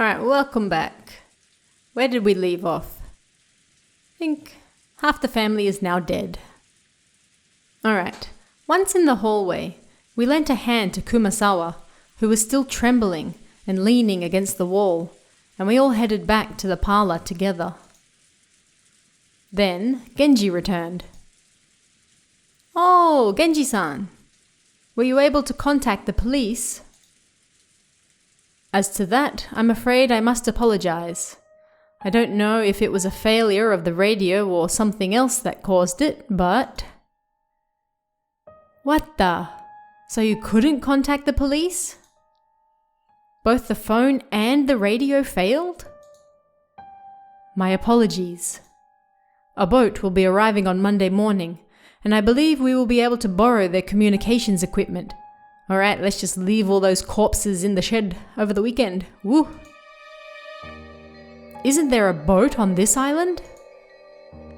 Alright, welcome back. Where did we leave off? I think half the family is now dead. Alright, once in the hallway, we lent a hand to Kumasawa, who was still trembling and leaning against the wall, and we all headed back to the parlor together. Then Genji returned. Oh, Genji-san! Were you able to contact the police? As to that, I'm afraid I must apologize. I don't know if it was a failure of the radio or something else that caused it, but... What the? So you couldn't contact the police? Both the phone and the radio failed? My apologies. A boat will be arriving on Monday morning, and I believe we will be able to borrow their communications equipment. Alright, let's just leave all those corpses in the shed over the weekend. Woo! Isn't there a boat on this island?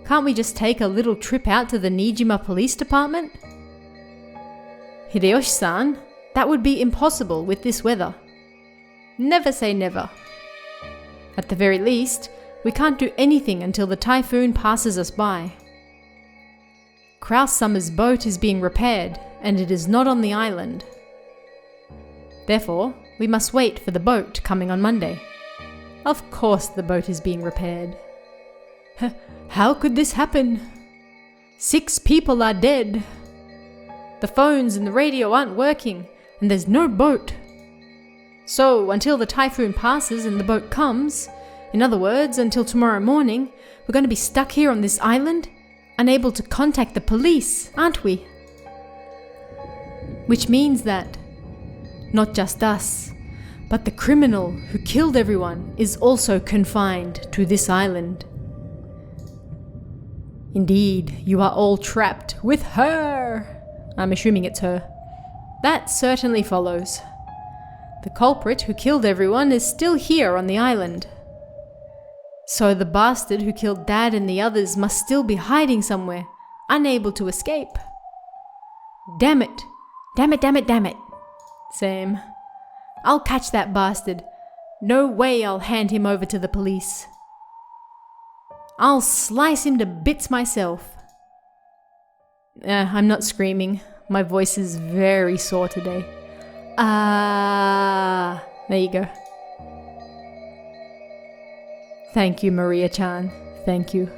Can't we just take a little trip out to the Nijima Police Department? Hideyoshi-san, that would be impossible with this weather. Never say never. At the very least, we can't do anything until the typhoon passes us by. Kraus-sama's boat is being repaired, and it is not on the island. Therefore, we must wait for the boat coming on Monday. Of course the boat is being repaired. How could this happen? 6 people are dead. The phones and the radio aren't working, and there's no boat. So, until the typhoon passes and the boat comes, in other words, until tomorrow morning, we're going to be stuck here on this island, unable to contact the police, aren't we? Which means that not just us, but the criminal who killed everyone is also confined to this island. Indeed, you are all trapped with her. I'm assuming it's her. That certainly follows. The culprit who killed everyone is still here on the island. So the bastard who killed Dad and the others must still be hiding somewhere, unable to escape. Damn it. Damn it, damn it, damn it. Same. I'll catch that bastard. No way I'll hand him over to the police. I'll slice him to bits myself. I'm not screaming. My voice is very sore today. There you go. Thank you, Maria-chan. Thank you.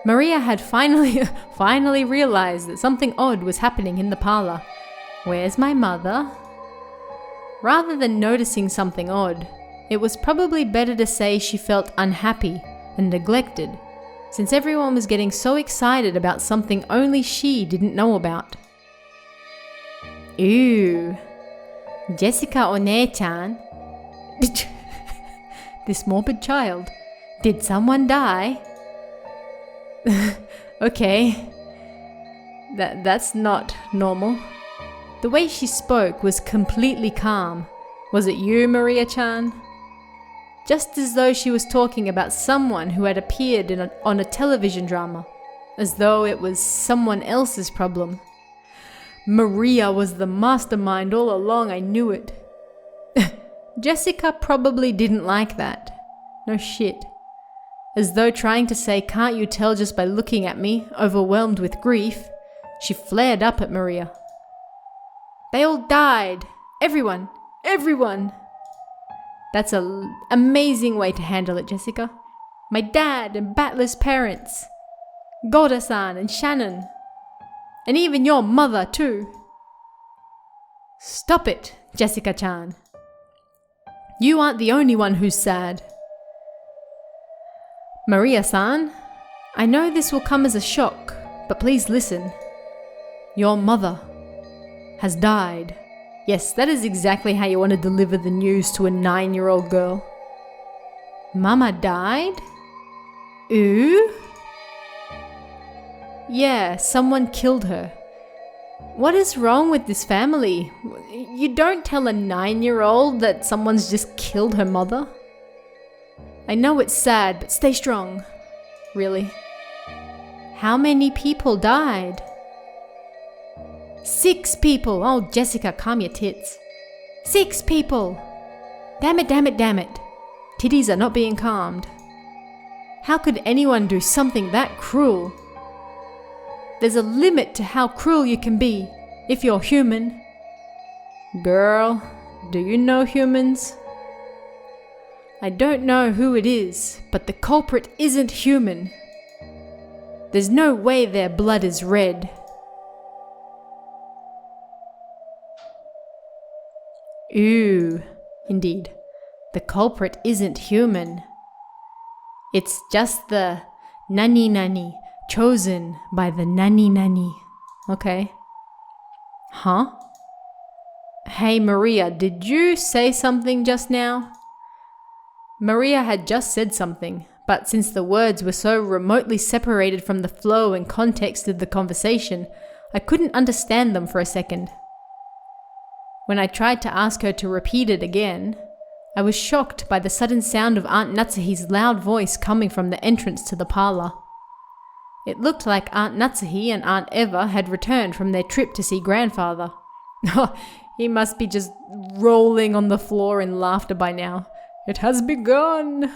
Maria had finally realized that something odd was happening in the parlor. Where's my mother? Rather than noticing something odd, it was probably better to say she felt unhappy and neglected, since everyone was getting so excited about something only she didn't know about. Ooh, Jessica One-chan. This morbid child. Did someone die? Okay. That's not normal. The way she spoke was completely calm. Was it you, Maria-chan? Just as though she was talking about someone who had appeared on a television drama, as though it was someone else's problem. Maria was the mastermind all along, I knew it. Jessica probably didn't like that. No shit. As though trying to say, can't you tell just by looking at me, overwhelmed with grief, she flared up at Maria. They all died. Everyone. That's an amazing way to handle it, Jessica. My dad and Battler's parents. Goda-san and Shannon. And even your mother, too. Stop it, Jessica-chan. You aren't the only one who's sad. Maria-san, I know this will come as a shock, but please listen. Your mother has died. Yes, that is exactly how you want to deliver the news to a 9-year-old girl. Mama died? Ooh? Yeah, someone killed her. What is wrong with this family? You don't tell a 9-year-old that someone's just killed her mother. I know it's sad, but stay strong. Really. How many people died? 6 people. Oh, Jessica, calm your tits. 6 people. Damn it, damn it, damn it. Titties are not being calmed. How could anyone do something that cruel? There's a limit to how cruel you can be if you're human. Girl, do you know humans? I don't know who it is, but the culprit isn't human. There's no way their blood is red. Ew, indeed. The culprit isn't human. It's just the nani nani, chosen by the nani nani. Okay. Huh? Hey Maria, did you say something just now? Maria had just said something, but since the words were so remotely separated from the flow and context of the conversation, I couldn't understand them for a second. When I tried to ask her to repeat it again, I was shocked by the sudden sound of Aunt Natsuhi's loud voice coming from the entrance to the parlour. It looked like Aunt Natsuhi and Aunt Eva had returned from their trip to see grandfather. He must be just rolling on the floor in laughter by now. It has begun.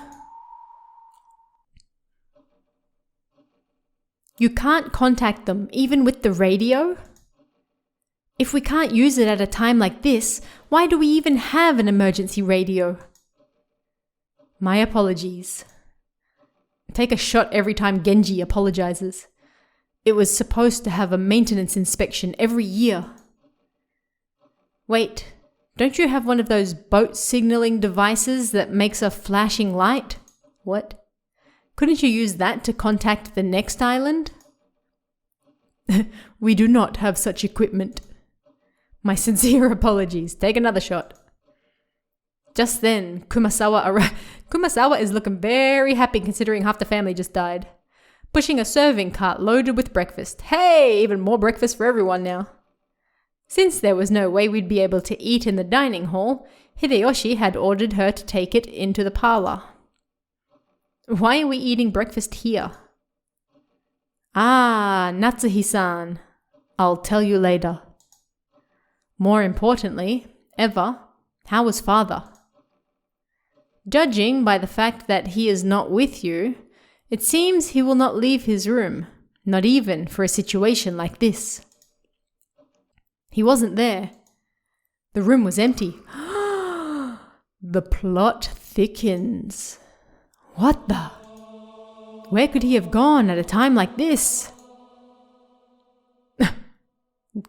You can't contact them even with the radio? If we can't use it at a time like this, why do we even have an emergency radio? My apologies. Take a shot every time Genji apologizes. It was supposed to have a maintenance inspection every year. Wait, don't you have one of those boat signaling devices that makes a flashing light? What? Couldn't you use that to contact the next island? We do not have such equipment. My sincere apologies. Take another shot. Just then, Kumasawa is looking very happy considering half the family just died. Pushing a serving cart loaded with breakfast. Hey, even more breakfast for everyone now. Since there was no way we'd be able to eat in the dining hall, Hideyoshi had ordered her to take it into the parlour. Why are we eating breakfast here? Ah, Natsuhi-san. I'll tell you later. More importantly, Eva, how was father? Judging by the fact that he is not with you, it seems he will not leave his room, not even for a situation like this. He wasn't there. The room was empty. The plot thickens. What the? Where could he have gone at a time like this?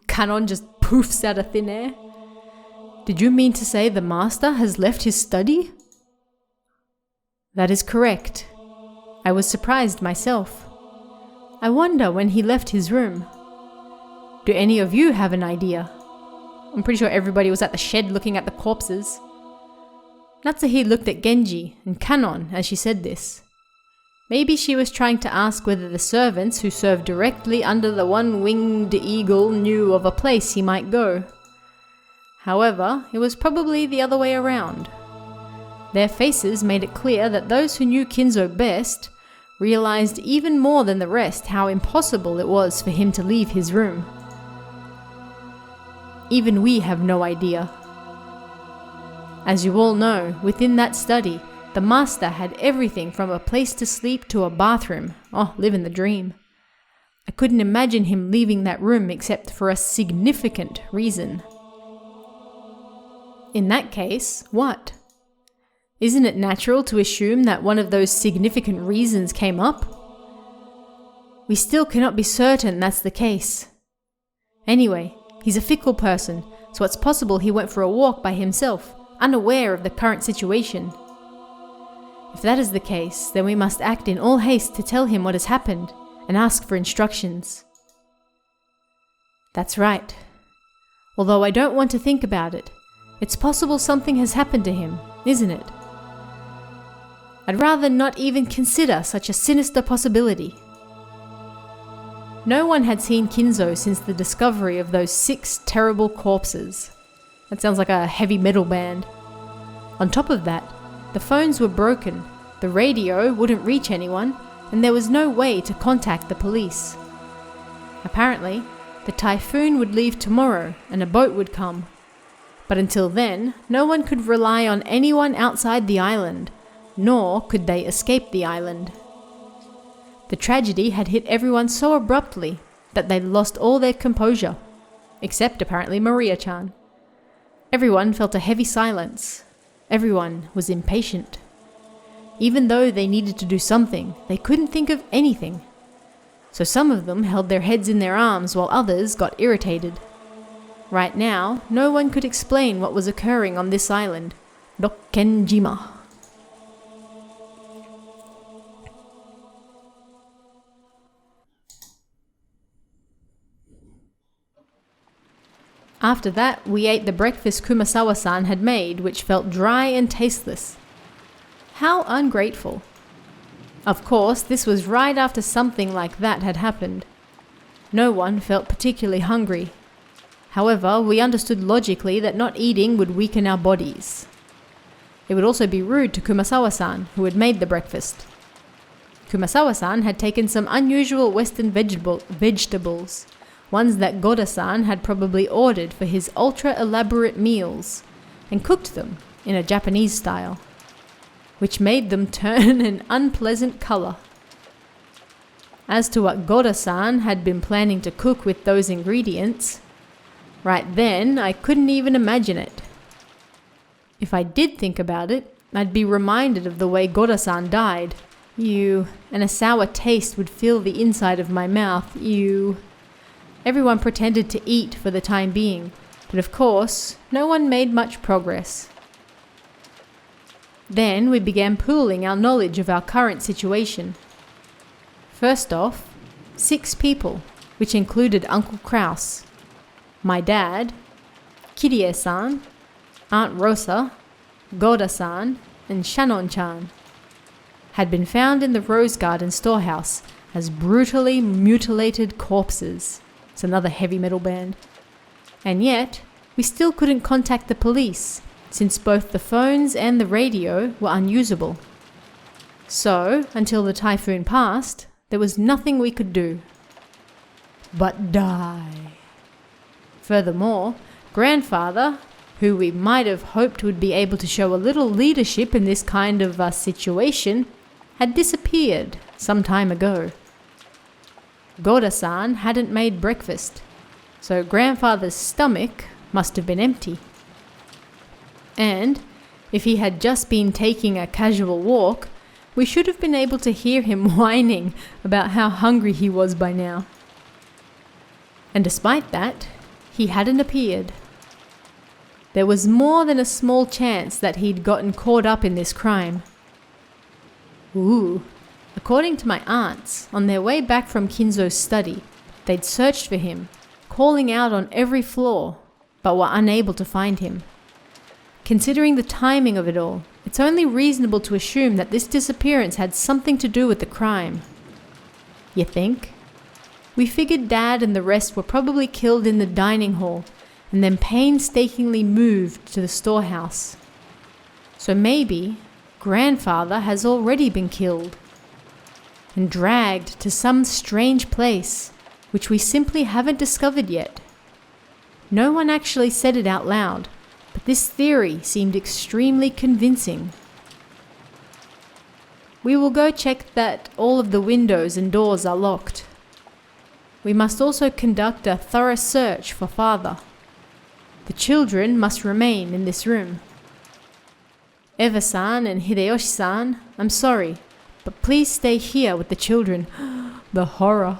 Kanon just poofs out of thin air. Did you mean to say the master has left his study? That is correct. I was surprised myself. I wonder when he left his room. Do any of you have an idea? I'm pretty sure everybody was at the shed looking at the corpses. Natsuhi looked at Genji and Kanon as she said this. Maybe she was trying to ask whether the servants who served directly under the one-winged eagle knew of a place he might go. However, it was probably the other way around. Their faces made it clear that those who knew Kinzo best realized even more than the rest how impossible it was for him to leave his room. Even we have no idea. As you all know, within that study, the master had everything from a place to sleep to a bathroom. Oh, living the dream. I couldn't imagine him leaving that room except for a significant reason. In that case, what? Isn't it natural to assume that one of those significant reasons came up? We still cannot be certain that's the case. Anyway, he's a fickle person, so it's possible he went for a walk by himself, unaware of the current situation. If that is the case, then we must act in all haste to tell him what has happened and ask for instructions. That's right. Although I don't want to think about it, it's possible something has happened to him, isn't it? I'd rather not even consider such a sinister possibility. No one had seen Kinzo since the discovery of those 6 terrible corpses. That sounds like a heavy metal band. On top of that, the phones were broken, the radio wouldn't reach anyone, and there was no way to contact the police. Apparently, the typhoon would leave tomorrow and a boat would come. But until then, no one could rely on anyone outside the island, nor could they escape the island. The tragedy had hit everyone so abruptly that they'd lost all their composure, except apparently Maria-chan. Everyone felt a heavy silence. Everyone was impatient. Even though they needed to do something, they couldn't think of anything. So some of them held their heads in their arms while others got irritated. Right now, no one could explain what was occurring on this island, Rokkenjima. After that, we ate the breakfast Kumasawa-san had made, which felt dry and tasteless. How ungrateful. Of course, this was right after something like that had happened. No one felt particularly hungry. However, we understood logically that not eating would weaken our bodies. It would also be rude to Kumasawa-san, who had made the breakfast. Kumasawa-san had taken some unusual Western vegetables, ones that Goda-san had probably ordered for his ultra-elaborate meals, and cooked them in a Japanese style, which made them turn an unpleasant color. As to what Goda-san had been planning to cook with those ingredients, right then I couldn't even imagine it. If I did think about it, I'd be reminded of the way Goda-san died. Ew, and a sour taste would fill the inside of my mouth. Ew. Everyone pretended to eat for the time being, but of course, no one made much progress. Then we began pooling our knowledge of our current situation. First off, 6 people, which included Uncle Kraus, my dad, Kirie-san, Aunt Rosa, Goda-san, and Shannon-chan, had been found in the Rose Garden storehouse as brutally mutilated corpses. It's another heavy metal band. And yet, we still couldn't contact the police, since both the phones and the radio were unusable. So, until the typhoon passed, there was nothing we could do but die. Furthermore, Grandfather, who we might have hoped would be able to show a little leadership in this kind of situation, had disappeared some time ago. Goda-san hadn't made breakfast, so Grandfather's stomach must have been empty. And if he had just been taking a casual walk, we should have been able to hear him whining about how hungry he was by now. And despite that, he hadn't appeared. There was more than a small chance that he'd gotten caught up in this crime. Ooh. According to my aunts, on their way back from Kinzo's study, they'd searched for him, calling out on every floor, but were unable to find him. Considering the timing of it all, it's only reasonable to assume that this disappearance had something to do with the crime. You think? We figured Dad and the rest were probably killed in the dining hall, and then painstakingly moved to the storehouse. So maybe Grandfather has already been killed and dragged to some strange place which we simply haven't discovered yet. No one actually said it out loud, but this theory seemed extremely convincing. We will go check that all of the windows and doors are locked. We must also conduct a thorough search for Father. The children must remain in this room. Eva-san and Hideyoshi-san, I'm sorry, but please stay here with the children. The horror.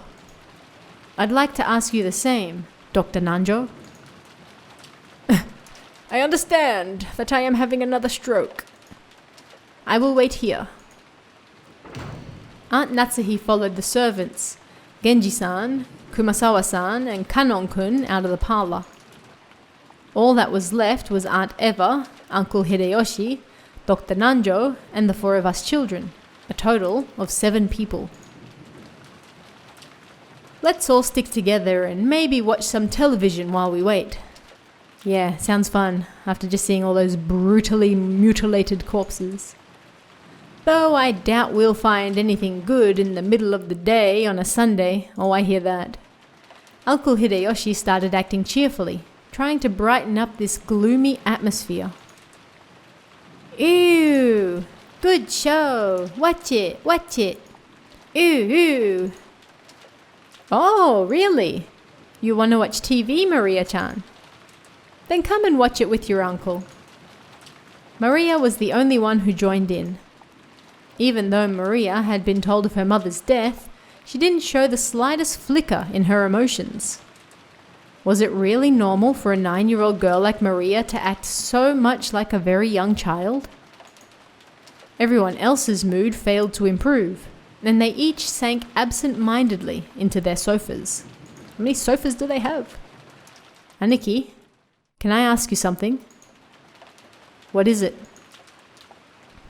I'd like to ask you the same, Dr. Nanjo. I understand that I am having another stroke. I will wait here. Aunt Natsuhi followed the servants, Genji-san, Kumasawa-san, and Kanon-kun out of the parlor. All that was left was Aunt Eva, Uncle Hideyoshi, Dr. Nanjo, and the 4 of us children, a total of 7 people. Let's all stick together and maybe watch some television while we wait. Yeah, sounds fun, after just seeing all those brutally mutilated corpses. Though I doubt we'll find anything good in the middle of the day on a Sunday. Oh, I hear that. Uncle Hideyoshi started acting cheerfully, trying to brighten up this gloomy atmosphere. Ooh, good show. Watch it, watch it. Ooh, ooh. Oh, really? You want to watch TV, Maria-chan? Then come and watch it with your uncle. Maria was the only one who joined in. Even though Maria had been told of her mother's death, she didn't show the slightest flicker in her emotions. Was it really normal for a 9-year-old girl like Maria to act so much like a very young child? Everyone else's mood failed to improve, and they each sank absent-mindedly into their sofas. How many sofas do they have? Aniki, can I ask you something? What is it?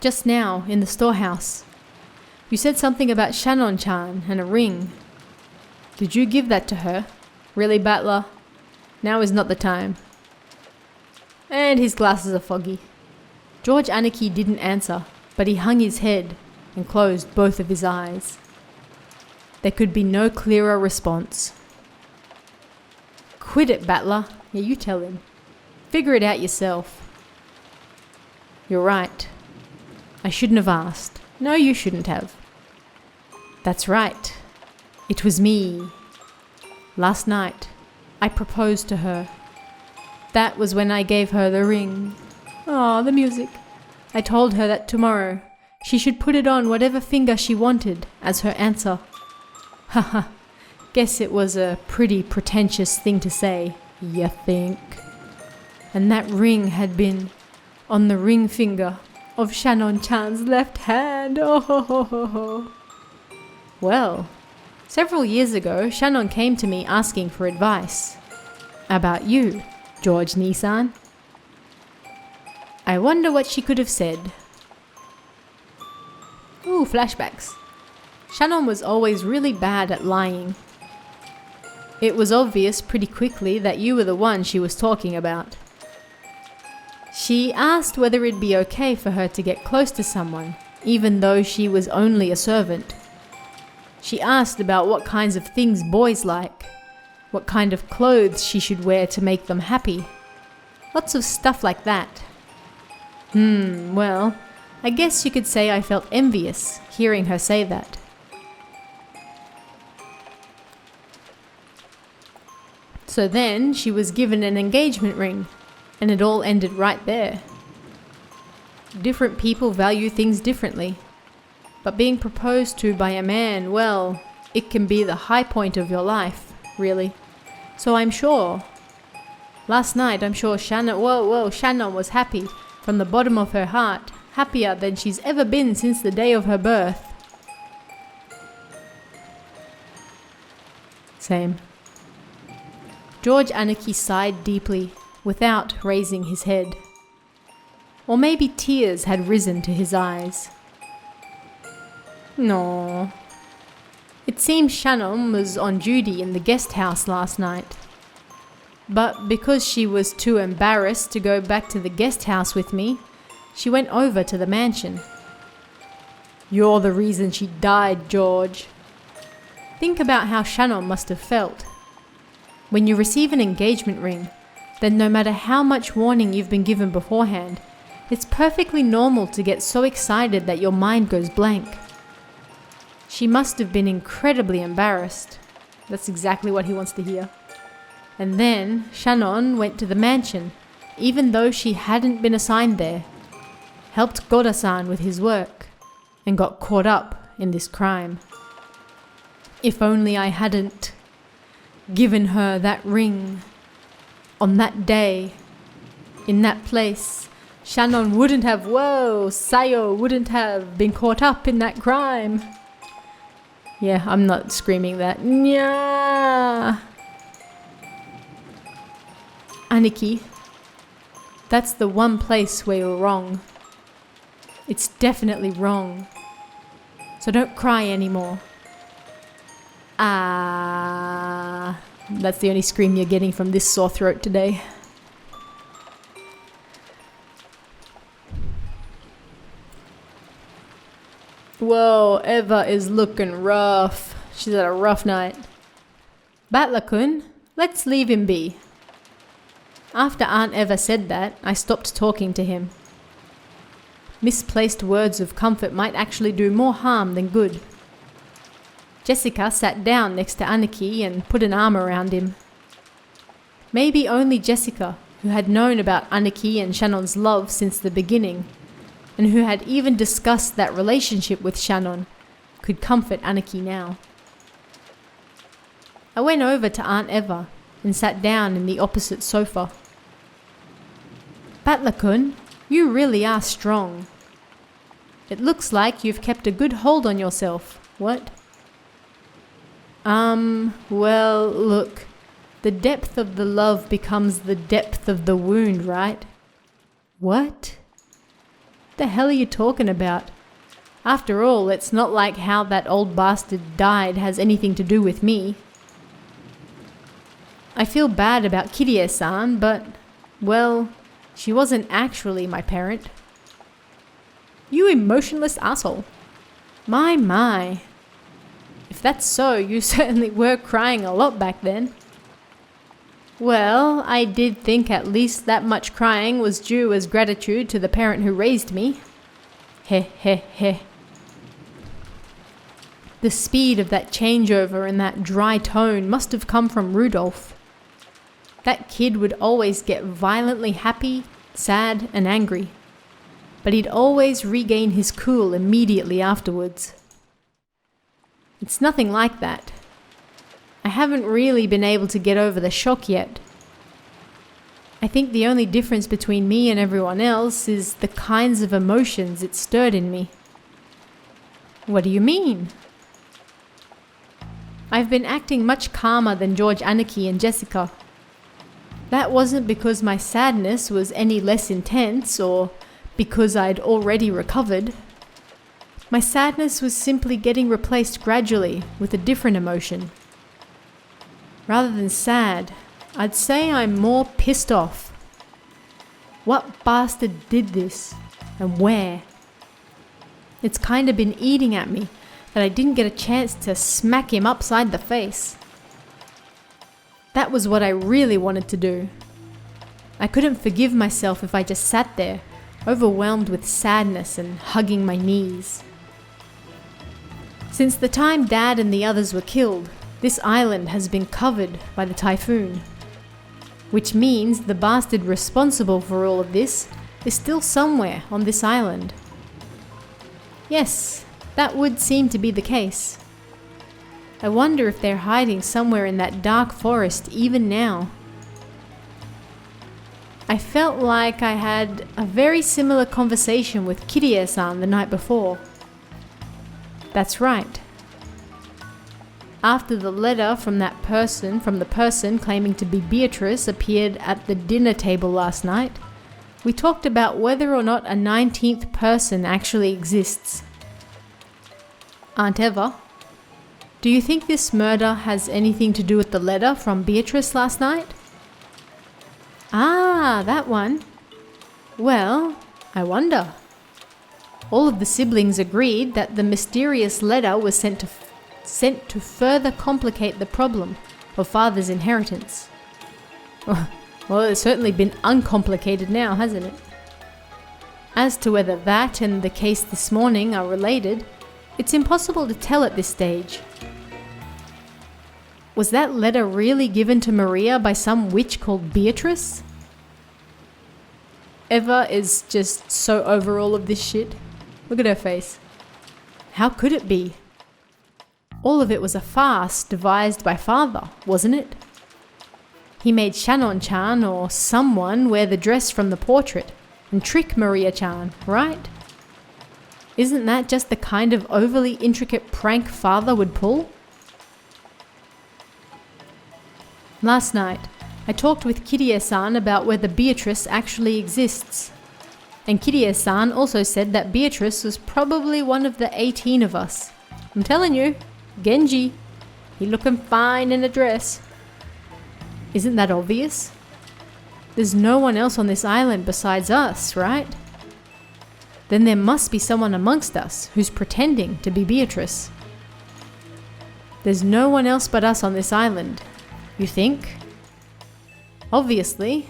Just now, in the storehouse, you said something about Shannon-chan and a ring. Did you give that to her? Really, Battler? Now is not the time. And his glasses are foggy. George Aniki didn't answer, but he hung his head and closed both of his eyes. There could be no clearer response. Quit it, Battler. Yeah, you tell him. Figure it out yourself. You're right. I shouldn't have asked. No, you shouldn't have. That's right. It was me. Last night, I proposed to her. That was when I gave her the ring. Oh, the music. I told her that tomorrow she should put it on whatever finger she wanted as her answer. Haha, guess it was a pretty pretentious thing to say, you think? And that ring had been on the ring finger of Shannon-chan's left hand. Oh, ho, ho, ho, ho. Well, several years ago, Shannon came to me asking for advice. About you, George Nissan. I wonder what she could have said. Ooh, flashbacks. Shannon was always really bad at lying. It was obvious pretty quickly that you were the one she was talking about. She asked whether it'd be okay for her to get close to someone, even though she was only a servant. She asked about what kinds of things boys like, what kind of clothes she should wear to make them happy. Lots of stuff like that. Well, I guess you could say I felt envious hearing her say that. So then she was given an engagement ring, and it all ended right there. Different people value things differently, but being proposed to by a man, well, it can be the high point of your life, really. So I'm sure. Last night, I'm sure Shannon was happy from the bottom of her heart, happier than she's ever been since the day of her birth. Same. George Aniki sighed deeply, without raising his head. Or maybe tears had risen to his eyes. No. It seems Shannon was on duty in the guest house last night. But because she was too embarrassed to go back to the guest house with me, she went over to the mansion. You're the reason she died, George. Think about how Shannon must have felt. When you receive an engagement ring, then no matter how much warning you've been given beforehand, it's perfectly normal to get so excited that your mind goes blank. She must have been incredibly embarrassed. That's exactly what he wants to hear. And then Shannon went to the mansion, even though she hadn't been assigned there, helped Goda-san with his work, and got caught up in this crime. If only I hadn't given her that ring on that day, in that place, Shannon wouldn't have, Sayo wouldn't have been caught up in that crime. Yeah, I'm not screaming that. Nya! Aniki, that's the one place where you're wrong. It's definitely wrong. So don't cry anymore. That's the only scream you're getting from this sore throat today. Whoa, Eva is looking rough. She's had a rough night. Battler-kun, let's leave him be. After Aunt Eva said that, I stopped talking to him. Misplaced words of comfort might actually do more harm than good. Jessica sat down next to Aniki and put an arm around him. Maybe only Jessica, who had known about Aniki and Shannon's love since the beginning, and who had even discussed that relationship with Shannon, could comfort Aniki now. I went over to Aunt Eva and sat down in the opposite sofa. Batlakun, you really are strong. It looks like you've kept a good hold on yourself. What? Well, look. The depth of the love becomes the depth of the wound, right? What? The hell are you talking about? After all, it's not like how that old bastard died has anything to do with me. I feel bad about Kirie-san, but, well, she wasn't actually my parent. You emotionless asshole. My. If that's so, you certainly were crying a lot back then. Well, I did think at least that much crying was due as gratitude to the parent who raised me. Heh. The speed of that changeover and that dry tone must have come from Rudolph. That kid would always get violently happy, sad, and angry. But he'd always regain his cool immediately afterwards. It's nothing like that. I haven't really been able to get over the shock yet. I think the only difference between me and everyone else is the kinds of emotions it stirred in me. What do you mean? I've been acting much calmer than George, Aniki, and Jessica. That wasn't because my sadness was any less intense or because I'd already recovered. My sadness was simply getting replaced gradually with a different emotion. Rather than sad, I'd say I'm more pissed off. What bastard did this? And where? It's kinda been eating at me that I didn't get a chance to smack him upside the face. That was what I really wanted to do. I couldn't forgive myself if I just sat there, overwhelmed with sadness and hugging my knees. Since the time Dad and the others were killed, this island has been covered by the typhoon. Which means the bastard responsible for all of this is still somewhere on this island. Yes, that would seem to be the case. I wonder if they're hiding somewhere in that dark forest even now. I felt like I had a very similar conversation with Kirie-san the night before. That's right. After the letter from the person claiming to be Beatrice appeared at the dinner table last night, we talked about whether or not a 19th person actually exists. Aunt Eva, do you think this murder has anything to do with the letter from Beatrice last night? Ah, that one. Well, I wonder. All of the siblings agreed that the mysterious letter was sent to further complicate the problem of father's inheritance. Well, it's certainly been uncomplicated now, hasn't it? As to whether that and the case this morning are related, it's impossible to tell at this stage. Was that letter really given to Maria by some witch called Beatrice? Eva is just so over all of this shit. Look at her face. How could it be? All of it was a farce devised by father, wasn't it? He made Shannon-chan or someone wear the dress from the portrait and trick Maria-chan, right? Isn't that just the kind of overly intricate prank father would pull? Last night, I talked with Kirie-san about whether Beatrice actually exists. And Kirie-san also said that Beatrice was probably one of the 18 of us. I'm telling you, Genji, he looking fine in a dress. Isn't that obvious? There's no one else on this island besides us, right? Then there must be someone amongst us who's pretending to be Beatrice. There's no one else but us on this island, you think? Obviously,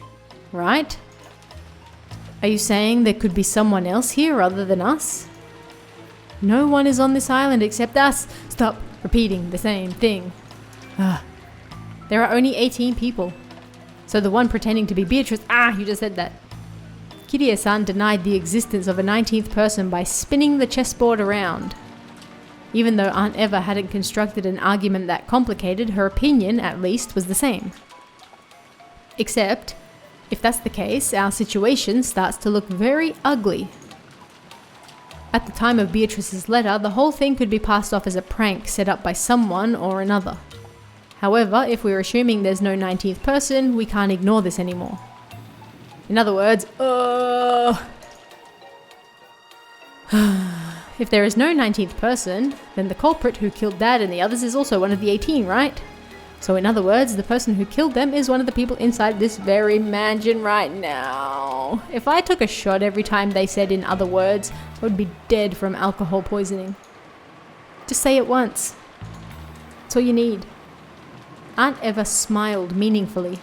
right? Are you saying there could be someone else here other than us? No one is on this island except us. Stop repeating the same thing. There are only 18 people. So the one pretending to be Beatrice... you just said that. Kirie-san denied the existence of a 19th person by spinning the chessboard around. Even though Aunt Eva hadn't constructed an argument that complicated, her opinion, at least, was the same. Except, if that's the case, our situation starts to look very ugly. At the time of Beatrice's letter, the whole thing could be passed off as a prank set up by someone or another. However, if we're assuming there's no 19th person, we can't ignore this anymore. In other words, if there is no 19th person, then the culprit who killed Dad and the others is also one of the 18, right? So in other words, the person who killed them is one of the people inside this very mansion right now. If I took a shot every time they said in other words, I would be dead from alcohol poisoning. Just say it once. That's all you need. Aunt Eva smiled meaningfully.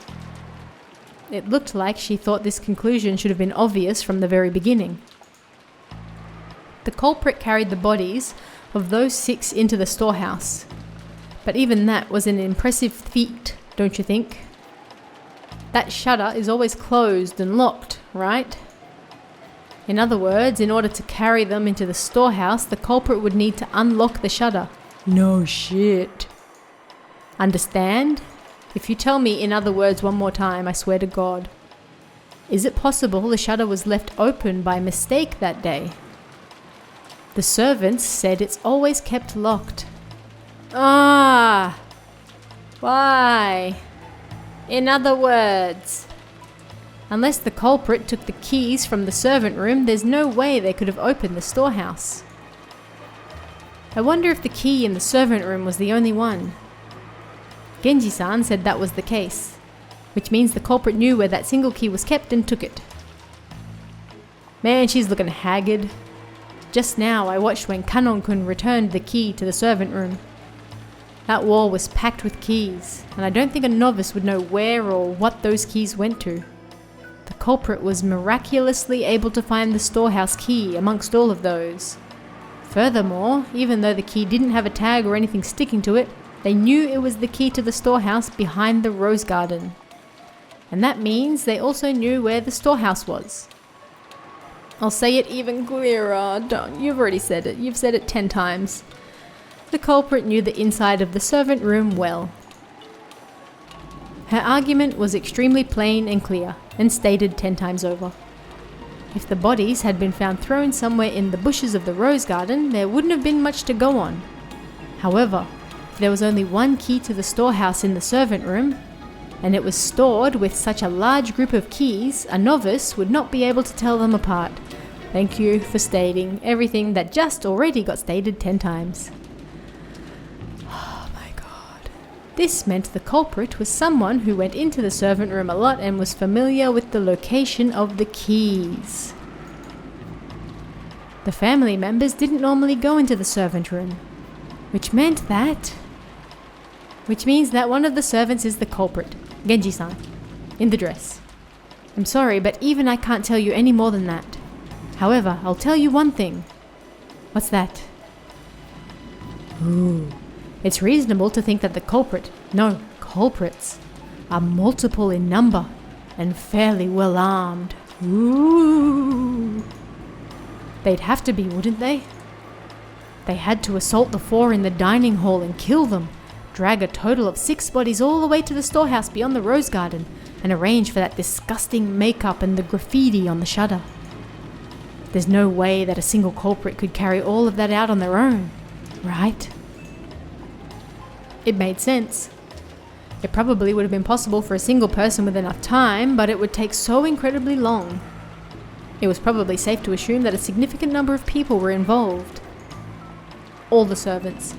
It looked like she thought this conclusion should have been obvious from the very beginning. The culprit carried the bodies of those 6 into the storehouse. But even that was an impressive feat, don't you think? That shutter is always closed and locked, right? In other words, in order to carry them into the storehouse, the culprit would need to unlock the shutter. No shit. Understand? If you tell me in other words one more time, I swear to God. Is it possible the shutter was left open by mistake that day? The servants said it's always kept locked. Why? In other words, unless the culprit took the keys from the servant room, there's no way they could have opened the storehouse. I wonder if the key in the servant room was the only one. Genji-san said that was the case, which means the culprit knew where that single key was kept and took it. Man, she's looking haggard. Just now I watched when Kanon-kun returned the key to the servant room. That wall was packed with keys, and I don't think a novice would know where or what those keys went to. The culprit was miraculously able to find the storehouse key amongst all of those. Furthermore, even though the key didn't have a tag or anything sticking to it, they knew it was the key to the storehouse behind the rose garden. And that means they also knew where the storehouse was. I'll say it even clearer. You've already said it. You've said it 10 times. The culprit knew the inside of the servant room well. Her argument was extremely plain and clear, and stated 10 times over. If the bodies had been found thrown somewhere in the bushes of the rose garden, there wouldn't have been much to go on. However, if there was only one key to the storehouse in the servant room, and it was stored with such a large group of keys, a novice would not be able to tell them apart. Thank you for stating everything that just already got stated 10 times. Oh my god. This meant the culprit was someone who went into the servant room a lot and was familiar with the location of the keys. The family members didn't normally go into the servant room, which means that one of the servants is the culprit, Genji-san, in the dress. I'm sorry, but even I can't tell you any more than that. However, I'll tell you one thing. What's that? Ooh. It's reasonable to think that the culprits, are multiple in number and fairly well armed. Ooh. They'd have to be, wouldn't they? They had to assault the 4 in the dining hall and kill them, drag a total of 6 bodies all the way to the storehouse beyond the rose garden, and arrange for that disgusting makeup and the graffiti on the shutter. There's no way that a single culprit could carry all of that out on their own, right? It made sense. It probably would have been possible for a single person with enough time, but it would take so incredibly long. It was probably safe to assume that a significant number of people were involved. All the servants.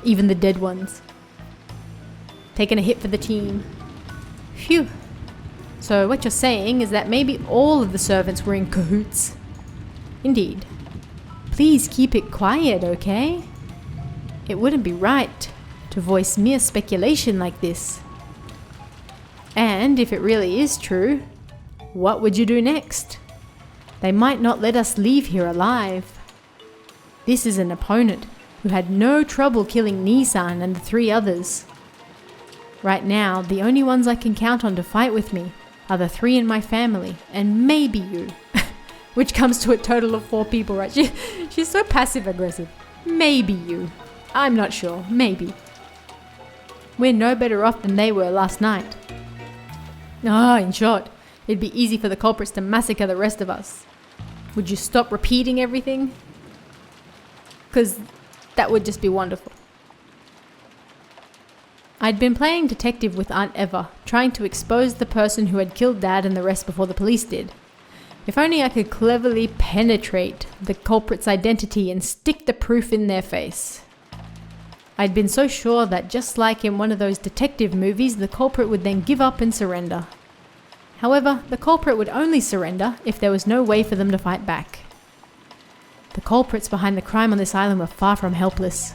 Even the dead ones. Taking a hit for the team. Phew. So what you're saying is that maybe all of the servants were in cahoots. Indeed. Please keep it quiet, okay? It wouldn't be right to voice mere speculation like this. And if it really is true, what would you do next? They might not let us leave here alive. This is an opponent who had no trouble killing Nissan and the 3 others. Right now, the only ones I can count on to fight with me are the 3 in my family, and maybe you. Which comes to a total of 4 people, right? She's so passive-aggressive. Maybe you. I'm not sure. Maybe. We're no better off than they were last night. In short, it'd be easy for the culprits to massacre the rest of us. Would you stop repeating everything? Because that would just be wonderful. I'd been playing detective with Aunt Eva, trying to expose the person who had killed Dad and the rest before the police did. If only I could cleverly penetrate the culprit's identity and stick the proof in their face. I'd been so sure that just like in one of those detective movies, the culprit would then give up and surrender. However, the culprit would only surrender if there was no way for them to fight back. The culprits behind the crime on this island were far from helpless,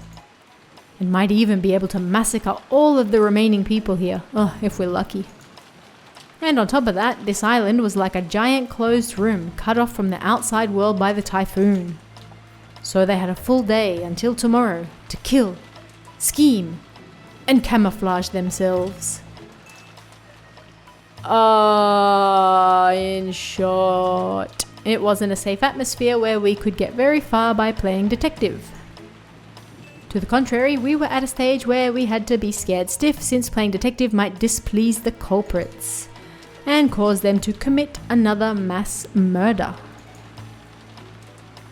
and might even be able to massacre all of the remaining people here, if we're lucky. And on top of that, this island was like a giant closed room cut off from the outside world by the typhoon. So they had a full day until tomorrow to kill, scheme, and camouflage themselves. In short, it wasn't a safe atmosphere where we could get very far by playing detective. To the contrary, we were at a stage where we had to be scared stiff since playing detective might displease the culprits and cause them to commit another mass murder.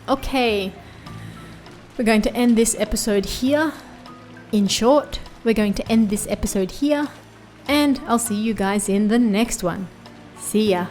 Okay, we're going to end this episode here. In short, we're going to end this episode here, and I'll see you guys in the next one. See ya.